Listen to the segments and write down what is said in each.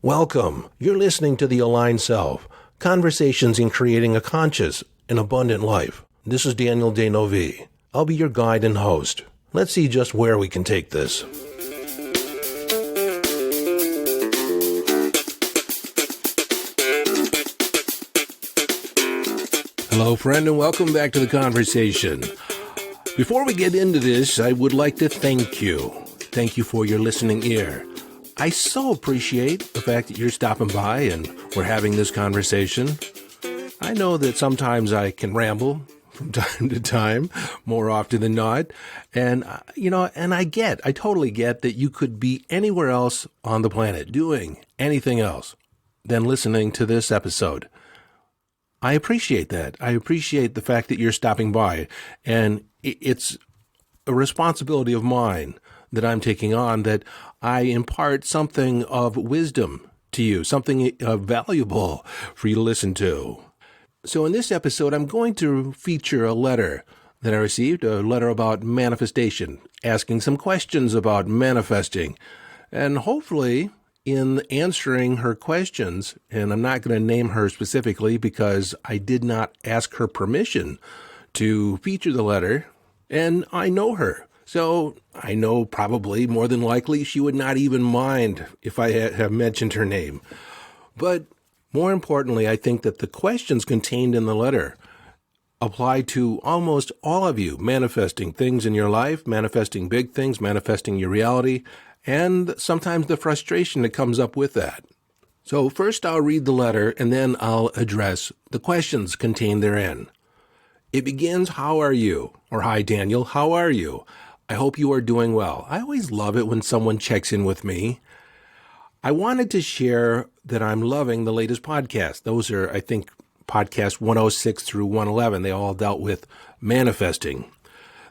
Welcome. You're listening to The Aligned Self, Conversations in Creating a Conscious and Abundant Life. This is Daniel Denovi. I'll be your guide and host. Let's see just where we can take this. Hello, friend, and welcome back to the conversation. Before we get into this, I would like to thank you. Thank you for your listening ear. I so appreciate the fact that you're stopping by and we're having this conversation. I know that sometimes I can ramble from time to time, more often than not. And, I totally get that you could be anywhere else on the planet doing anything else than listening to this episode. I appreciate that. I appreciate the fact that you're stopping by. And it's a responsibility of mine that I'm taking on, that I impart something of wisdom to you, something valuable for you to listen to. So in this episode, I'm going to feature a letter that I received, a letter about manifestation, asking some questions about manifesting. And hopefully, in answering her questions, and I'm not going to name her specifically because I did not ask her permission to feature the letter, and I know her. So I know probably, more than likely, she would not even mind if I have mentioned her name. But more importantly, I think that the questions contained in the letter apply to almost all of you manifesting things in your life, manifesting big things, manifesting your reality, and sometimes the frustration that comes up with that. So first I'll read the letter, and then I'll address the questions contained therein. It begins, "How are you?" Or, "Hi, Daniel, how are you? I hope you are doing well." I always love it when someone checks in with me. I wanted to share that I'm loving the latest podcast. Those are, I think, podcasts 106 through 111. They all dealt with manifesting.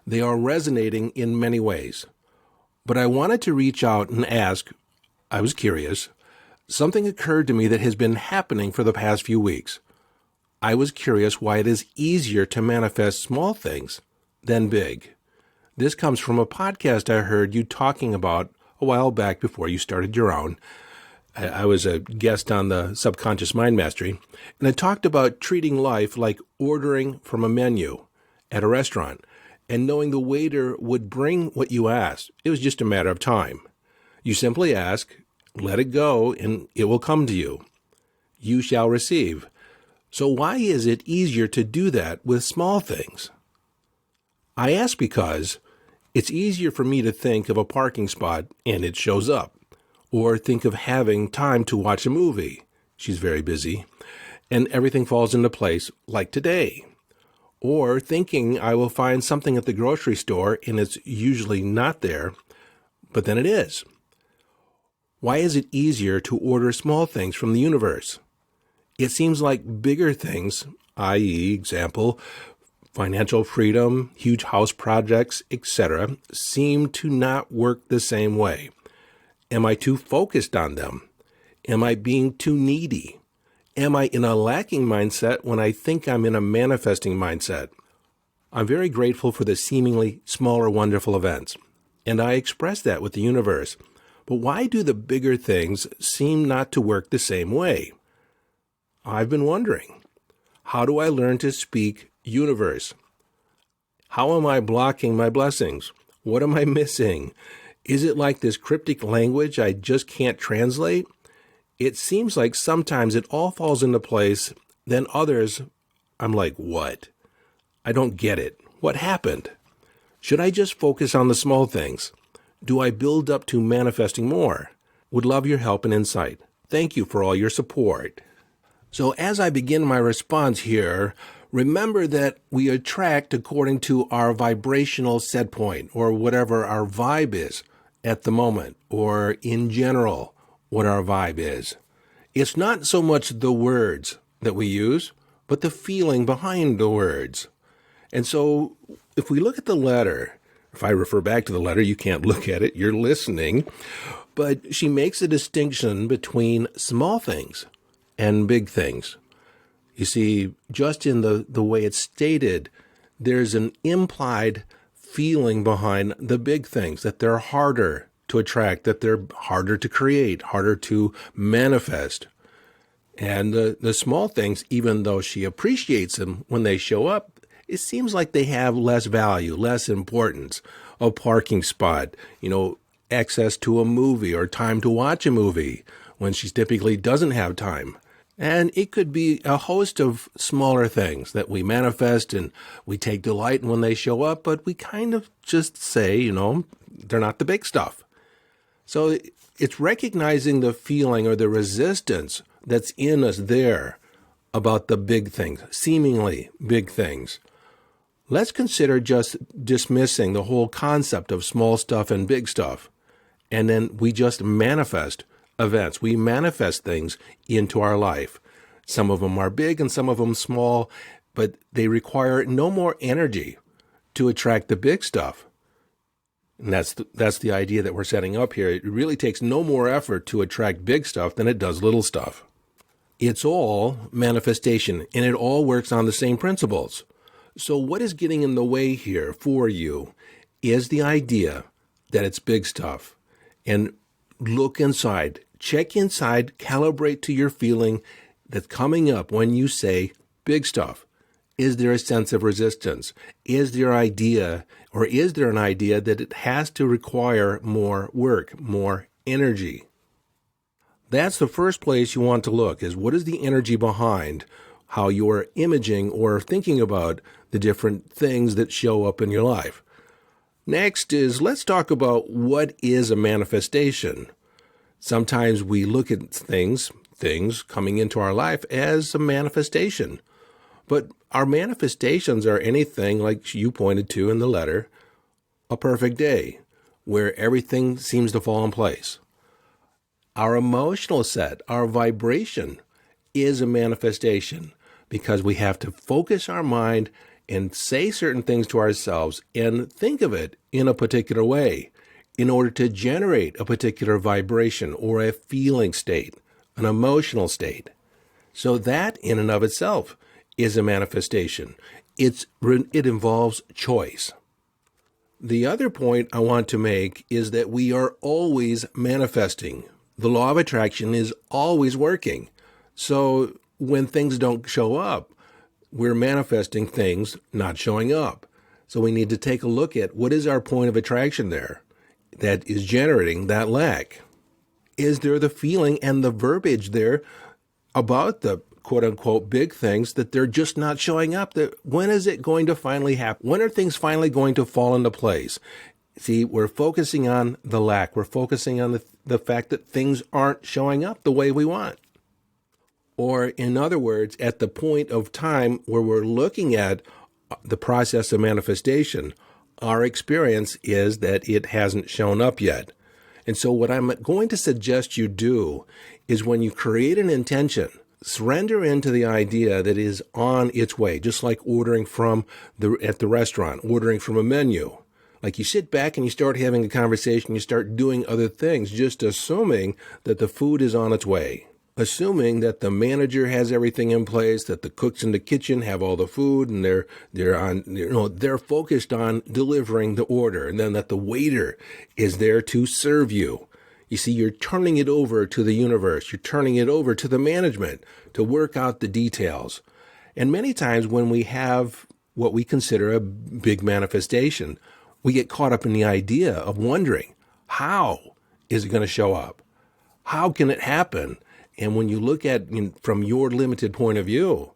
They are resonating in many ways. But I wanted to reach out and ask, I was curious, something occurred to me that has been happening for the past few weeks. I was curious why it is easier to manifest small things than big. This comes from a podcast I heard you talking about a while back before you started your own. I was a guest on the Subconscious Mind Mastery, and I talked about treating life like ordering from a menu at a restaurant and knowing the waiter would bring what you asked. It was just a matter of time. You simply ask, let it go, and it will come to you. You shall receive. So why is it easier to do that with small things? I ask because it's easier for me to think of a parking spot and it shows up, or think of having time to watch a movie. She's very busy, and everything falls into place like today. Or thinking I will find something at the grocery store and it's usually not there, but then it is. Why is it easier to order small things from the universe? It seems like bigger things, i.e., example, financial freedom, huge house projects, etc., seem to not work the same way. Am I too focused on them? Am I being too needy? Am I in a lacking mindset when I think I'm in a manifesting mindset? I'm very grateful for the seemingly smaller, wonderful events, and I express that with the universe. But why do the bigger things seem not to work the same way? I've been wondering, how do I learn to speak universe? How am I blocking my blessings? What am I missing? Is it like this cryptic language I just can't translate? It seems like sometimes it all falls into place, then others, I'm like, what? I don't get it. What happened? Should I just focus on the small things? Do I build up to manifesting more? Would love your help and insight. Thank you for all your support. So as I begin my response here, remember that we attract according to our vibrational set point, or whatever our vibe is at the moment, or in general, what our vibe is. It's not so much the words that we use, but the feeling behind the words. And so if we look at the letter, if I refer back to the letter, you can't look at it, you're listening, but she makes a distinction between small things and big things. You see, just in the way it's stated, there's an implied feeling behind the big things, that they're harder to attract, that they're harder to create, harder to manifest. And the small things, even though she appreciates them when they show up, it seems like they have less value, less importance. A parking spot, access to a movie or time to watch a movie when she typically doesn't have time. And it could be a host of smaller things that we manifest and we take delight in when they show up, but we kind of just say, they're not the big stuff. So it's recognizing the feeling or the resistance that's in us there about the big things, seemingly big things. Let's consider just dismissing the whole concept of small stuff and big stuff. And then we just manifest events. We manifest things into our life. Some of them are big and some of them small, but they require no more energy to attract the big stuff. And that's the idea that we're setting up here. It really takes no more effort to attract big stuff than it does little stuff. It's all manifestation, and it all works on the same principles. So what is getting in the way here for you is the idea that it's big stuff. And look inside, check inside, calibrate to your feeling that's coming up when you say big stuff. Is there a sense of resistance? Is there an idea that it has to require more work, more energy? That's the first place you want to look, is what is the energy behind how you're imaging or thinking about the different things that show up in your life. Next is, let's talk about what is a manifestation. Sometimes we look at things coming into our life as a manifestation. But our manifestations are anything, like you pointed to in the letter, a perfect day, where everything seems to fall in place. Our emotional set, our vibration, is a manifestation because we have to focus our mind and say certain things to ourselves and think of it in a particular way in order to generate a particular vibration or a feeling state, an emotional state. So that in and of itself is a manifestation. It involves choice. The other point I want to make is that we are always manifesting. The law of attraction is always working. So when things don't show up, we're manifesting things not showing up. So we need to take a look at what is our point of attraction there that is generating that lack. Is there the feeling and the verbiage there about the quote-unquote big things that they're just not showing up? That when is it going to finally happen? When are things finally going to fall into place? See, we're focusing on the lack. We're focusing on the fact that things aren't showing up the way we want. Or in other words, at the point of time where we're looking at the process of manifestation, our experience is that it hasn't shown up yet. And so what I'm going to suggest you do is when you create an intention, surrender into the idea that is on its way, just like ordering at the restaurant, ordering from a menu. Like you sit back and you start having a conversation, you start doing other things, just assuming that the food is on its way. Assuming that the manager has everything in place, that the cooks in the kitchen have all the food, and they're focused on delivering the order, and then that the waiter is there to serve you. You see, you're turning it over to the universe. You're turning it over to the management to work out the details. And many times when we have what we consider a big manifestation, we get caught up in the idea of wondering, how is it going to show up? How can it happen? And when you look at from your limited point of view,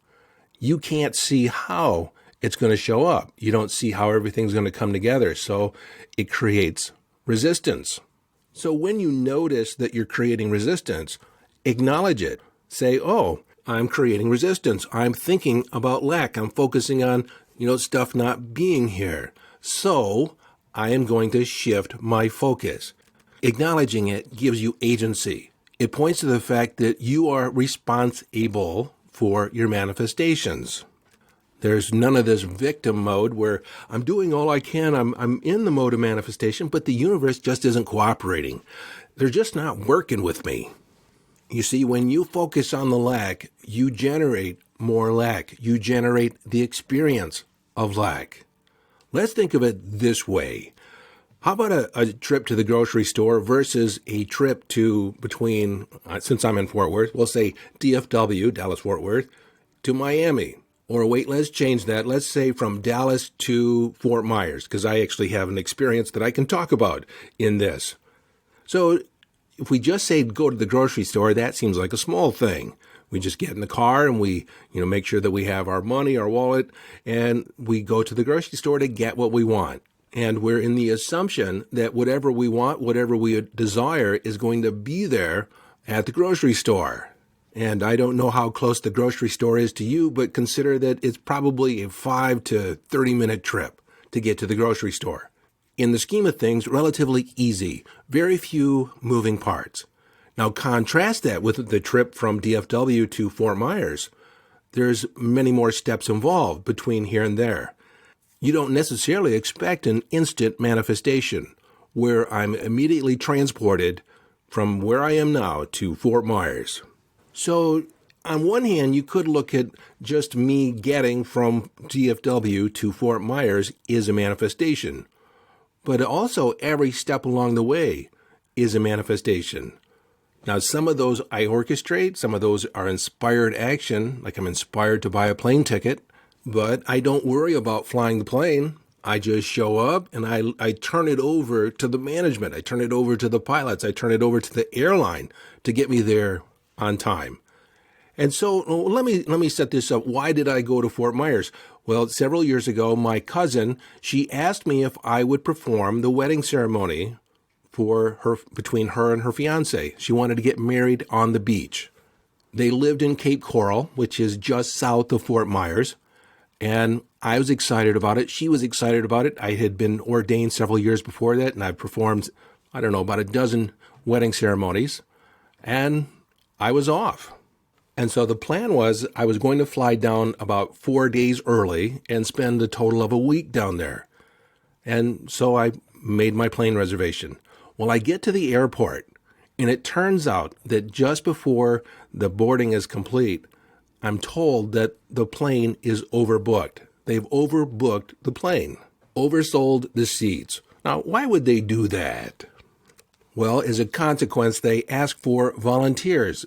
you can't see how it's going to show up. You don't see how everything's going to come together. So it creates resistance. So when you notice that you're creating resistance, acknowledge it. Say, oh, I'm creating resistance. I'm thinking about lack. I'm focusing on, stuff not being here. So I am going to shift my focus. Acknowledging it gives you agency. It points to the fact that you are responsible for your manifestations. There's none of this victim mode where I'm doing all I can. I'm in the mode of manifestation, but the universe just isn't cooperating. They're just not working with me. You see, when you focus on the lack, you generate more lack. You generate the experience of lack. Let's think of it this way. How about a trip to the grocery store versus a trip to between, since I'm in Fort Worth, we'll say DFW, Dallas Fort Worth, to Miami. Or wait, let's change that. Let's say from Dallas to Fort Myers, because I actually have an experience that I can talk about in this. So if we just say go to the grocery store, that seems like a small thing. We just get in the car and we, make sure that we have our money, our wallet, and we go to the grocery store to get what we want. And we're in the assumption that whatever we want, whatever we desire is going to be there at the grocery store. And I don't know how close the grocery store is to you, but consider that it's probably a 5 to 30-minute trip to get to the grocery store. In the scheme of things, relatively easy, very few moving parts. Now contrast that with the trip from DFW to Fort Myers. There's many more steps involved between here and there. You don't necessarily expect an instant manifestation where I'm immediately transported from where I am now to Fort Myers. So on one hand, you could look at just me getting from DFW to Fort Myers is a manifestation. But also every step along the way is a manifestation. Now, some of those I orchestrate, some of those are inspired action, like I'm inspired to buy a plane ticket, but I don't worry about flying the plane. I just show up and I turn it over to the management. I turn it over to the pilots. I turn it over to the airline to get me there on time. And so let me set this up. Why did I go to Fort Myers? Well, several years ago, my cousin, she asked me if I would perform the wedding ceremony between her and her fiance. She wanted to get married on the beach. They lived in Cape Coral, which is just south of Fort Myers. And I was excited about it. She was excited about it. I had been ordained several years before that, and I performed, about a dozen wedding ceremonies. And I was off. And so the plan was I was going to fly down about 4 days early and spend a total of a week down there. And so I made my plane reservation. Well, I get to the airport, and it turns out that just before the boarding is complete, I'm told that the plane is overbooked. They've overbooked the plane, oversold the seats. Now, why would they do that? Well, as a consequence, they ask for volunteers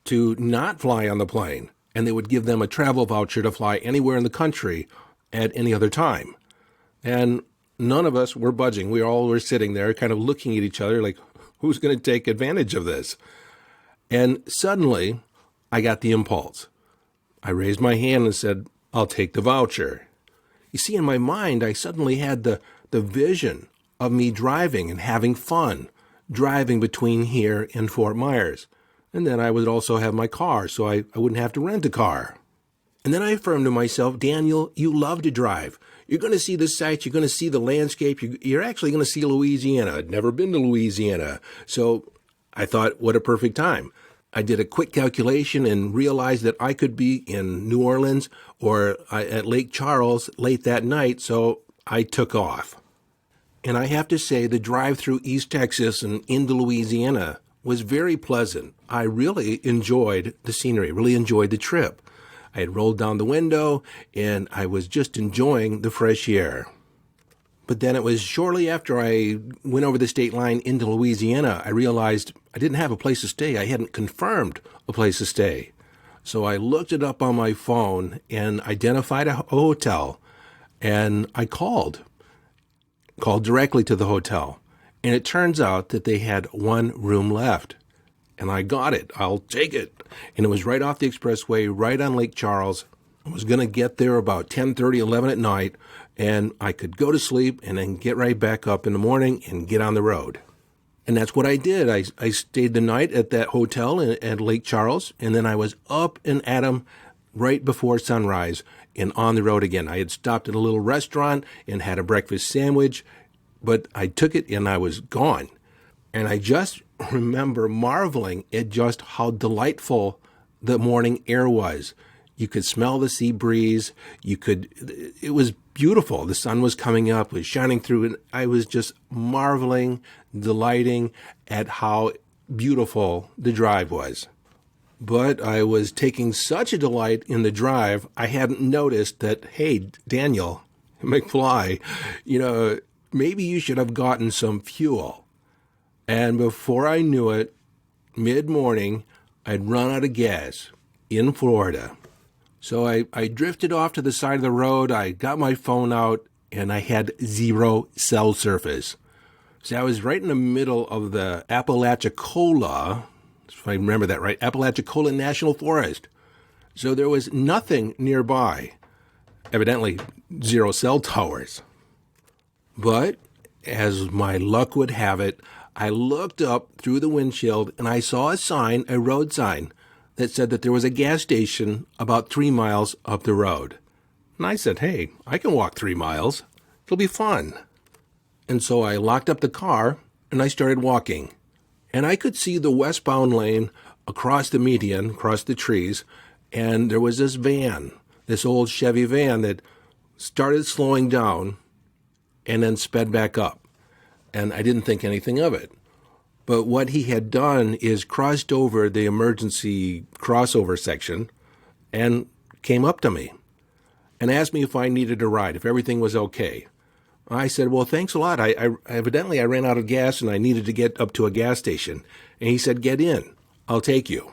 to not fly on the plane, and they would give them a travel voucher to fly anywhere in the country at any other time. And none of us were budging. We all were sitting there kind of looking at each other like, who's going to take advantage of this? And suddenly, I got the impulse. I raised my hand and said, I'll take the voucher. You see, in my mind, I suddenly had the vision of me driving and having fun, driving between here and Fort Myers. And then I would also have my car, so I wouldn't have to rent a car. And then I affirmed to myself, Daniel, you love to drive. You're going to see the sights. You're going to see the landscape. You're actually going to see Louisiana. I'd never been to Louisiana. So I thought, what a perfect time. I did a quick calculation and realized that I could be in New Orleans or at Lake Charles late that night, so I took off. And I have to say, the drive through East Texas and into Louisiana was very pleasant. I really enjoyed the scenery, really enjoyed the trip. I had rolled down the window, and I was just enjoying the fresh air. But then it was shortly after I went over the state line into Louisiana, I realized I didn't have a place to stay. I hadn't confirmed a place to stay. So I looked it up on my phone and identified a hotel, and I called directly to the hotel. And it turns out that they had one room left. And I got it. I'll take it. And it was right off the expressway, right on Lake Charles. I was going to get there about 10:30, 11 at night, and I could go to sleep and then get right back up in the morning and get on the road. And that's what I did. I stayed the night at that hotel at Lake Charles, and then I was up and at 'em right before sunrise and on the road again. I had stopped at a little restaurant and had a breakfast sandwich, but I took it and I was gone. And I just remember marveling at just how delightful the morning air was. You could smell the sea breeze. It was beautiful. The sun was coming up, was shining through, and I was just marveling, delighting at how beautiful the drive was. But I was taking such a delight in the drive, I hadn't noticed that, hey, Daniel McFly, maybe you should have gotten some fuel. And before I knew it, mid-morning, I'd run out of gas in Florida. So I drifted off to the side of the road. I got my phone out, and I had zero cell service. So I was right in the middle of the Apalachicola, if I remember that right, Apalachicola National Forest. So there was nothing nearby. Evidently, zero cell towers. But as my luck would have it, I looked up through the windshield and I saw a sign, a road sign, that said that there was a gas station about 3 miles up the road. And I said, hey, I can walk 3 miles. It'll be fun. And so I locked up the car and I started walking. And I could see the westbound lane across the median, across the trees, and there was this van, this old Chevy van that started slowing down and then sped back up. And I didn't think anything of it. But what he had done is crossed over the emergency crossover section and came up to me and asked me if I needed a ride, if everything was okay. I said, well, thanks a lot. I evidently ran out of gas and I needed to get up to a gas station. And he said, get in. I'll take you.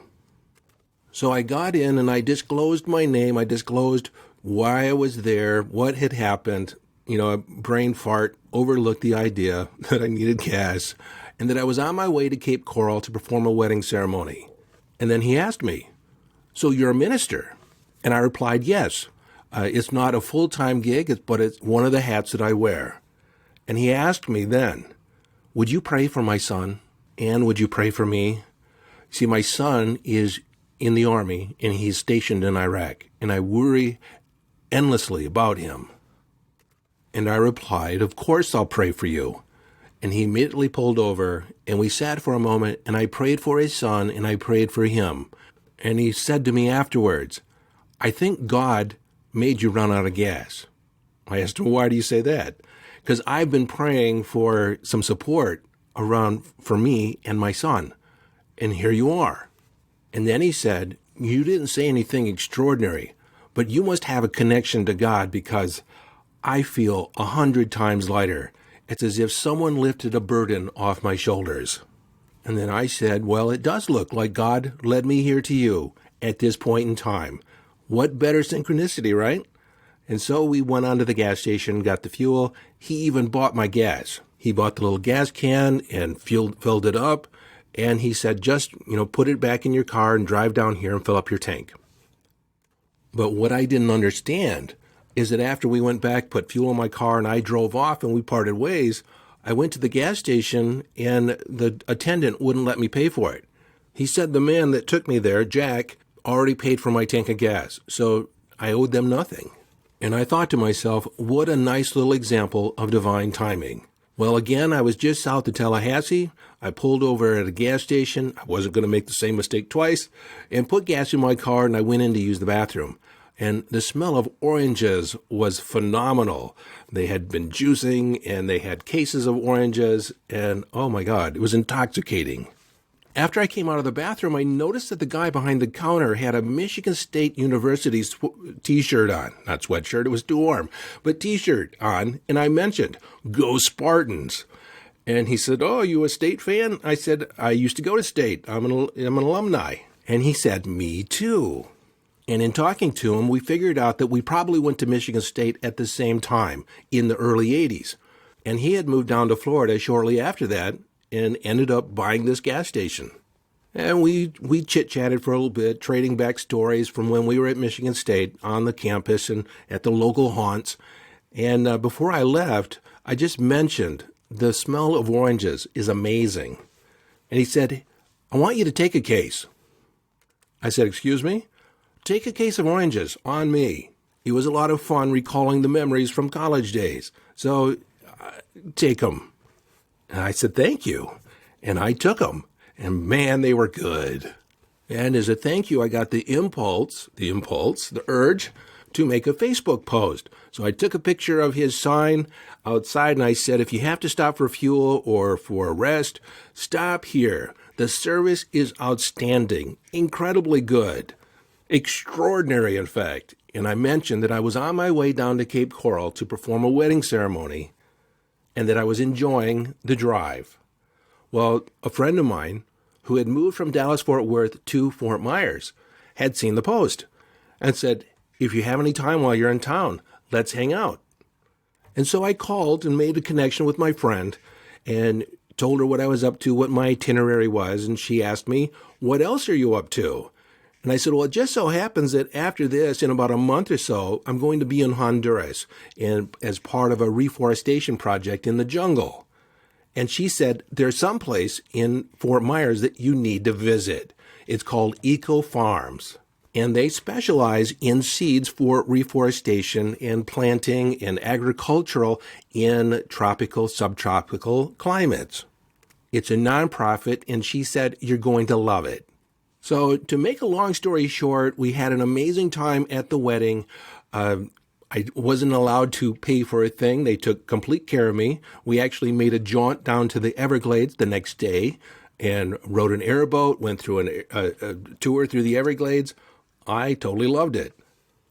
So I got in and I disclosed my name. I disclosed why I was there, what had happened. A brain fart overlooked the idea that I needed gas and that I was on my way to Cape Coral to perform a wedding ceremony. And then he asked me, so you're a minister? And I replied, yes. It's not a full-time gig, but it's one of the hats that I wear. And he asked me then, would you pray for my son? And would you pray for me? See, my son is in the Army, and he's stationed in Iraq, and I worry endlessly about him. And I replied, of course I'll pray for you. And he immediately pulled over, and we sat for a moment, and I prayed for his son, and I prayed for him. And he said to me afterwards, I think God made you run out of gas. I asked him, why do you say that? Because I've been praying for some support around for me and my son. And here you are. And then he said, you didn't say anything extraordinary, but you must have a connection to God because I feel 100 times lighter. It's as if someone lifted a burden off my shoulders. And then I said, well, it does look like God led me here to you at this point in time. What better synchronicity, right? And so we went on to the gas station, got the fuel. He even bought my gas. He bought the little gas can and filled it up. And he said, just, put it back in your car and drive down here and fill up your tank. But what I didn't understand is that after we went back, put fuel in my car, and I drove off and we parted ways, I went to the gas station and the attendant wouldn't let me pay for it. He said the man that took me there, Jack, already paid for my tank of gas, so I owed them nothing. And I thought to myself, what a nice little example of divine timing. Well, again, I was just south of Tallahassee. I pulled over at a gas station. I wasn't going to make the same mistake twice, and put gas in my car, and I went in to use the bathroom. And the smell of oranges was phenomenal. They had been juicing, and they had cases of oranges, and oh my God, it was intoxicating. After I came out of the bathroom, I noticed that the guy behind the counter had a Michigan State University t-shirt on. Not sweatshirt, it was too warm, but t-shirt on. And I mentioned, go Spartans. And he said, oh, you a State fan? I said, I used to go to State. I'm an alumni. And he said, me too. And in talking to him, we figured out that we probably went to Michigan State at the same time in the early 80s. And he had moved down to Florida shortly after that, and ended up buying this gas station. And we chit-chatted for a little bit, trading back stories from when we were at Michigan State on the campus and at the local haunts. And before I left, I just mentioned the smell of oranges is amazing. And he said, I want you to take a case. I said, excuse me? Take a case of oranges on me. It was a lot of fun recalling the memories from college days. So take them. And I said, thank you. And I took them. And man, they were good. And as a thank you, I got the urge to make a Facebook post. So I took a picture of his sign outside and I said, if you have to stop for fuel or for a rest, stop here. The service is outstanding, incredibly good, extraordinary, in fact. And I mentioned that I was on my way down to Cape Coral to perform a wedding ceremony. and that I was enjoying the drive. Well, a friend of mine who had moved from Dallas-Fort Worth to Fort Myers had seen the post and said, if you have any time while you're in town, let's hang out. And so I called and made a connection with my friend and told her what I was up to, what my itinerary was, and she asked me, what else are you up to? And I said, well, it just so happens that after this, in about a month or so, I'm going to be in Honduras and as part of a reforestation project in the jungle. And she said, there's some place in Fort Myers that you need to visit. It's called Eco Farms. And they specialize in seeds for reforestation and planting and agricultural in tropical, subtropical climates. It's a nonprofit, and she said, you're going to love it. So to make a long story short, we had an amazing time at the wedding. I wasn't allowed to pay for a thing. They took complete care of me. We actually made a jaunt down to the Everglades the next day and rode an airboat, went through a tour through the Everglades. I totally loved it.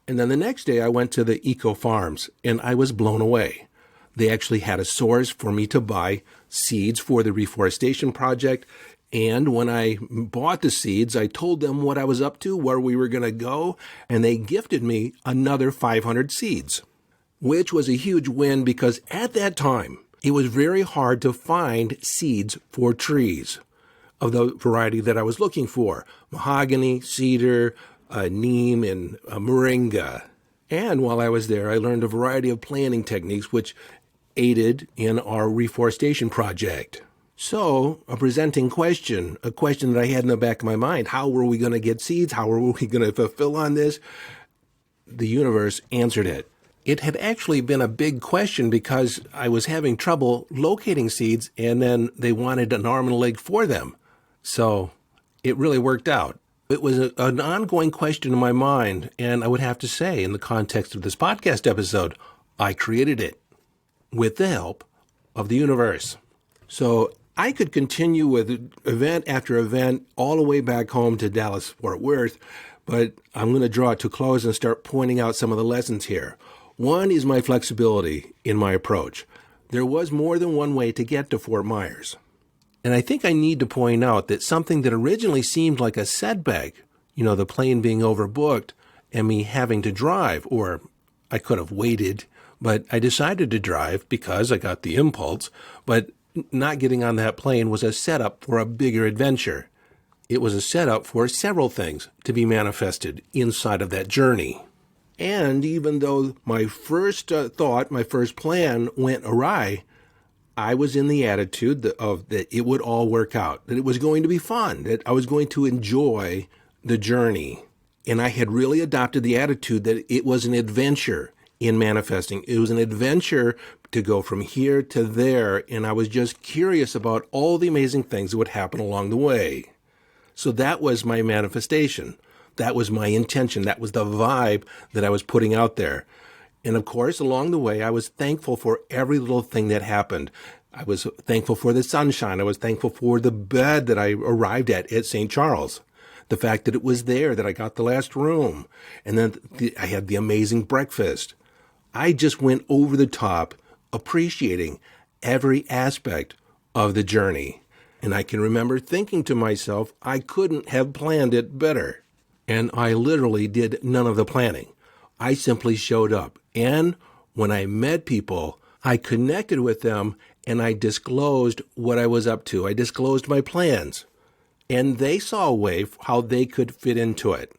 And then the next day I went to the Eco Farms, and I was blown away. They actually had a source for me to buy seeds for the reforestation project. And when I bought the seeds, I told them what I was up to, where we were going to go, and they gifted me another 500 seeds, which was a huge win because at that time, it was very hard to find seeds for trees of the variety that I was looking for: mahogany, cedar, neem, and moringa. And while I was there, I learned a variety of planting techniques which aided in our reforestation project. So, a presenting question, a question that I had in the back of my mind: how were we going to get seeds? How were we going to fulfill on this? The universe answered it. It had actually been a big question because I was having trouble locating seeds, and then they wanted an arm and a leg for them. So, it really worked out. It was an ongoing question in my mind, and I would have to say, in the context of this podcast episode, I created it with the help of the universe. So I could continue with event after event all the way back home to Dallas-Fort Worth, but I'm going to draw it to a close and start pointing out some of the lessons here. One is my flexibility in my approach. There was more than one way to get to Fort Myers. And I think I need to point out that something that originally seemed like a setback, the plane being overbooked and me having to drive, or I could have waited, but I decided to drive because I got the impulse, but not getting on that plane was a setup for a bigger adventure. It was a setup for several things to be manifested inside of that journey. And even though my first thought, my first plan went awry, I was in the attitude that it would all work out, that it was going to be fun, that I was going to enjoy the journey. And I had really adopted the attitude that it was an adventure in manifesting. It was an adventure to go from here to there, and I was just curious about all the amazing things that would happen along the way. So that was my manifestation. That was my intention. That was the vibe that I was putting out there. And of course, along the way, I was thankful for every little thing that happened. I was thankful for the sunshine. I was thankful for the bed that I arrived at St. Charles. The fact that it was there, that I got the last room. And then I had the amazing breakfast. I just went over the top, appreciating every aspect of the journey. And I can remember thinking to myself, I couldn't have planned it better. And I literally did none of the planning. I simply showed up. And when I met people, I connected with them and I disclosed what I was up to. I disclosed my plans. And they saw a way how they could fit into it.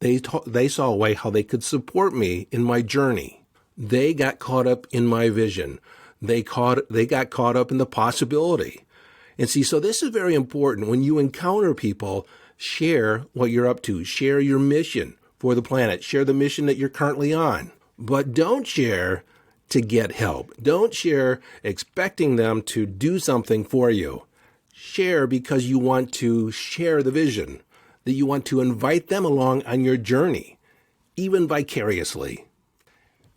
They saw a way how they could support me in my journey. They got caught up in my vision. They got caught up in the possibility. And see, so this is very important. When you encounter people, share what you're up to. Share your mission for the planet. Share the mission that you're currently on. But don't share to get help. Don't share expecting them to do something for you. Share because you want to share the vision, that you want to invite them along on your journey, even vicariously.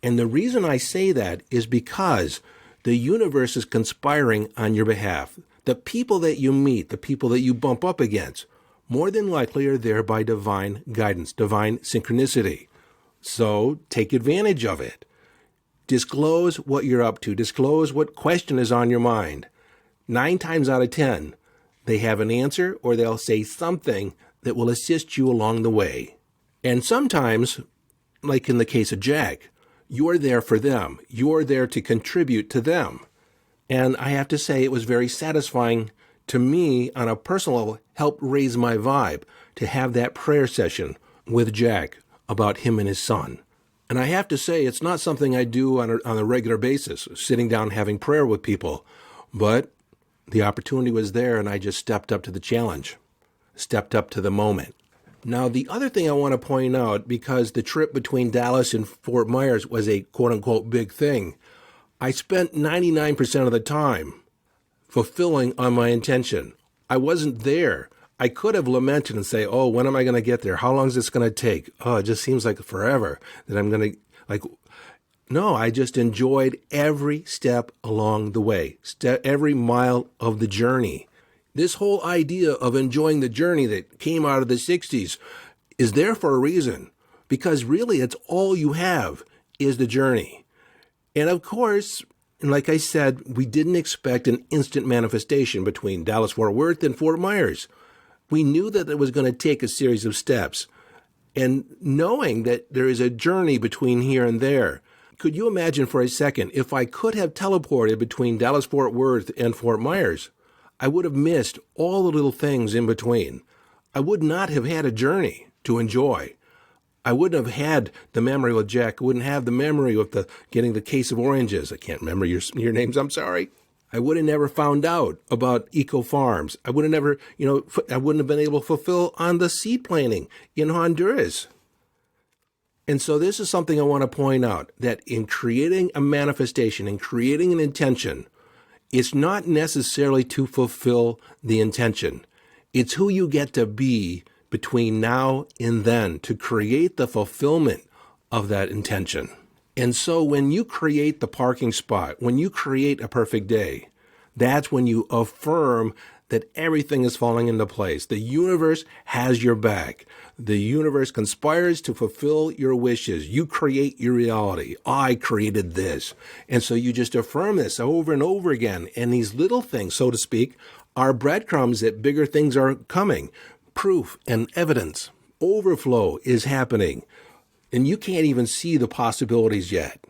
And the reason I say that is because the universe is conspiring on your behalf. The people that you meet, the people that you bump up against, more than likely are there by divine guidance, divine synchronicity. So take advantage of it. Disclose what you're up to. Disclose what question is on your mind. 9 times out of 10, they have an answer or they'll say something that will assist you along the way. And sometimes, like in the case of Jack, you're there for them. You're there to contribute to them. And I have to say it was very satisfying to me on a personal level, helped raise my vibe to have that prayer session with Jack about him and his son. And I have to say, it's not something I do on a regular basis, sitting down having prayer with people. But the opportunity was there, and I just stepped up to the challenge, stepped up to the moment. Now, the other thing I want to point out, because the trip between Dallas and Fort Myers was a quote-unquote big thing, I spent 99% of the time fulfilling on my intention. I wasn't there. I could have lamented and say, oh, when am I going to get there? How long is this going to take? Oh, it just seems like forever that I'm going to, no, I just enjoyed every step along the way, every mile of the journey. This whole idea of enjoying the journey that came out of the 60s is there for a reason, because really it's all you have is the journey. And of course, like I said, we didn't expect an instant manifestation between Dallas-Fort Worth and Fort Myers. We knew that it was going to take a series of steps. And knowing that there is a journey between here and there, could you imagine for a second if I could have teleported between Dallas-Fort Worth and Fort Myers? I would have missed all the little things in between. I would not have had a journey to enjoy. I wouldn't have had the memory with Jack. I wouldn't have the memory of getting the case of oranges. I can't remember your names. I'm sorry. I would have never found out about eco farms. I would have never, I wouldn't have been able to fulfill on the seed planting in Honduras. And so this is something I want to point out, that in creating a manifestation, in creating an intention, it's not necessarily to fulfill the intention. It's who you get to be between now and then to create the fulfillment of that intention. And so when you create the parking spot, when you create a perfect day, that's when you affirm that everything is falling into place. The universe has your back. The universe conspires to fulfill your wishes. You create your reality. I created this. And so you just affirm this over and over again. And these little things, so to speak, are breadcrumbs that bigger things are coming. Proof and evidence. Overflow is happening. And you can't even see the possibilities yet.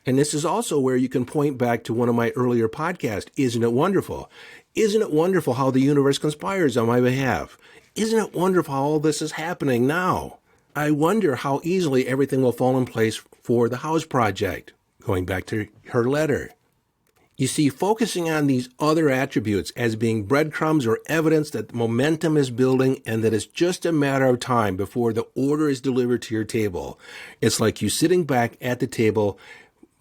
And this is also where you can point back to one of my earlier podcasts. Isn't it wonderful? Isn't it wonderful how the universe conspires on my behalf? Isn't it wonderful how all this is happening now? I wonder how easily everything will fall in place for the house project. Going back to her letter. You see, focusing on these other attributes as being breadcrumbs or evidence that momentum is building and that it's just a matter of time before the order is delivered to your table. It's like you sitting back at the table,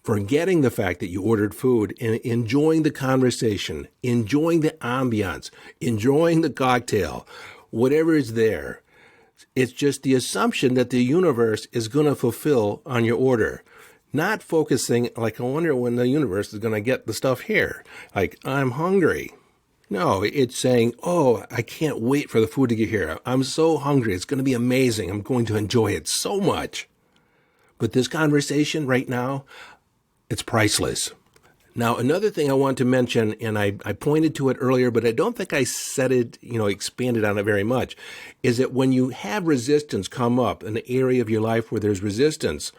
forgetting the fact that you ordered food and enjoying the conversation, enjoying the ambiance, enjoying the cocktail, whatever is there. It's just the assumption that the universe is going to fulfill on your order. Not focusing, I wonder when the universe is going to get the stuff here. I'm hungry. No, it's saying, oh, I can't wait for the food to get here. I'm so hungry. It's going to be amazing. I'm going to enjoy it so much. But this conversation right now, it's priceless. Now, another thing I want to mention, and I pointed to it earlier, but I don't think I said it, expanded on it very much, is that when you have resistance come up, an area of your life where there's resistance,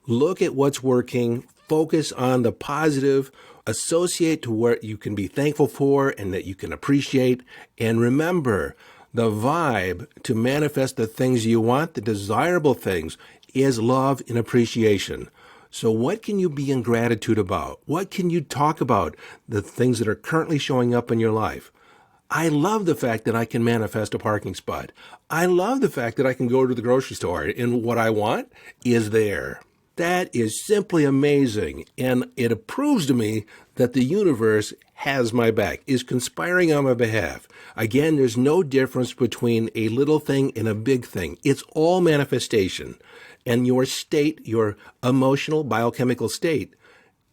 look at what's working, focus on the positive, associate to what you can be thankful for and that you can appreciate, and remember, the vibe to manifest the things you want, the desirable things, is love and appreciation. So what can you be in gratitude about? What can you talk about, the things that are currently showing up in your life? I love the fact that I can manifest a parking spot. I love the fact that I can go to the grocery store and what I want is there. That is simply amazing, and it proves to me that the universe has my back, is conspiring on my behalf. Again, there's no difference between a little thing and a big thing. It's all manifestation. And your state, your emotional, biochemical state,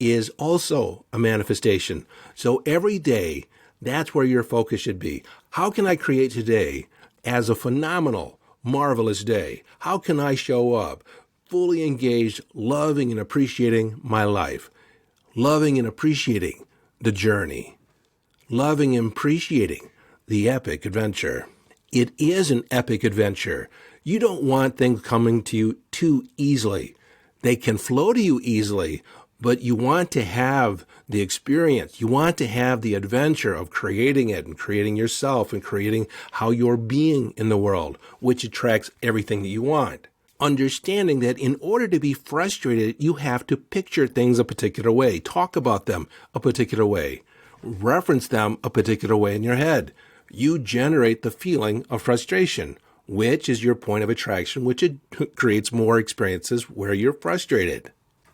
is also a manifestation. So every day, that's where your focus should be. How can I create today as a phenomenal, marvelous day? How can I show up fully engaged, loving and appreciating my life, loving and appreciating the journey, loving and appreciating the epic adventure. It is an epic adventure. You don't want things coming to you too easily. They can flow to you easily, but you want to have the experience. You want to have the adventure of creating it and creating yourself and creating how you're being in the world, which attracts everything that you want. Understanding that in order to be frustrated, you have to picture things a particular way, talk about them a particular way, reference them a particular way in your head. You generate the feeling of frustration, which is your point of attraction, which it creates more experiences where you're frustrated.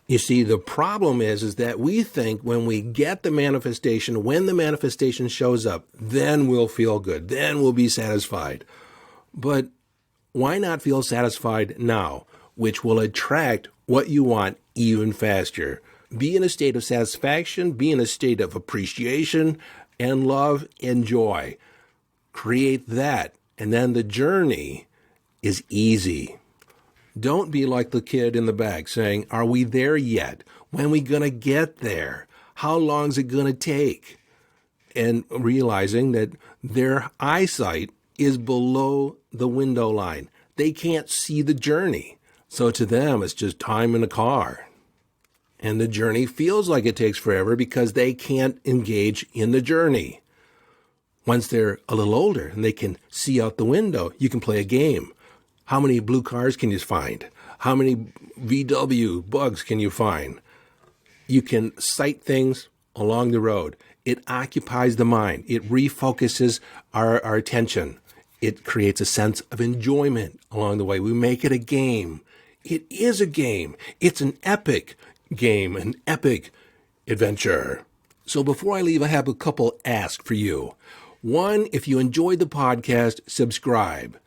You see, the problem is that we think when we get the manifestation, when the manifestation shows up, then we'll feel good, then we'll be satisfied. But why not feel satisfied now, which will attract what you want even faster? Be in a state of satisfaction, be in a state of appreciation and love and joy. Create that, and then the journey is easy. Don't be like the kid in the back saying, are we there yet? When are we going to get there? How long is it going to take? And realizing that their eyesight is below the window line. They can't see the journey. So to them, it's just time in a car. And the journey feels like it takes forever because they can't engage in the journey. Once they're a little older and they can see out the window, you can play a game. How many blue cars can you find? How many VW bugs can you find? You can sight things along the road. It occupies the mind. It refocuses our attention. It creates a sense of enjoyment along the way. We make it a game. It is a game. It's an epic game, an epic adventure. So before I leave, I have a couple asks for you. One, if you enjoyed the podcast, subscribe.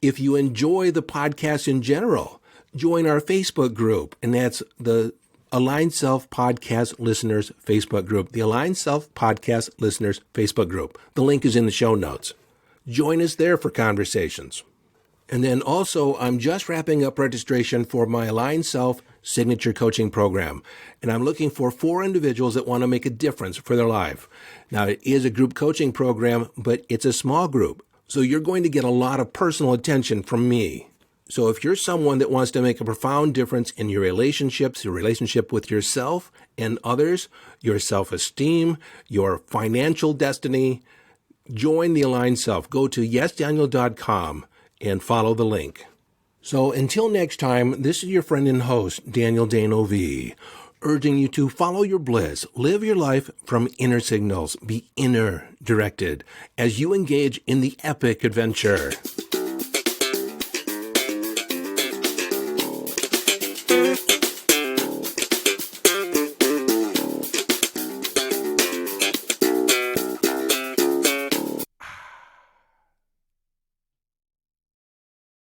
If you enjoy the podcast in general, join our Facebook group, and that's the Aligned Self Podcast Listeners Facebook group, the Aligned Self Podcast Listeners Facebook group. The link is in the show notes. Join us there for conversations. And then also, I'm just wrapping up registration for my Aligned Self Signature Coaching Program, and I'm looking for 4 individuals that want to make a difference for their life. Now, it is a group coaching program, but it's a small group. So you're going to get a lot of personal attention from me. So if you're someone that wants to make a profound difference in your relationships, your relationship with yourself and others, your self-esteem, your financial destiny, join the Aligned Self. Go to yesdaniel.com and follow the link. So until next time, this is your friend and host, Daniel Dano V, urging you to follow your bliss, live your life from inner signals, be inner directed as you engage in the epic adventure.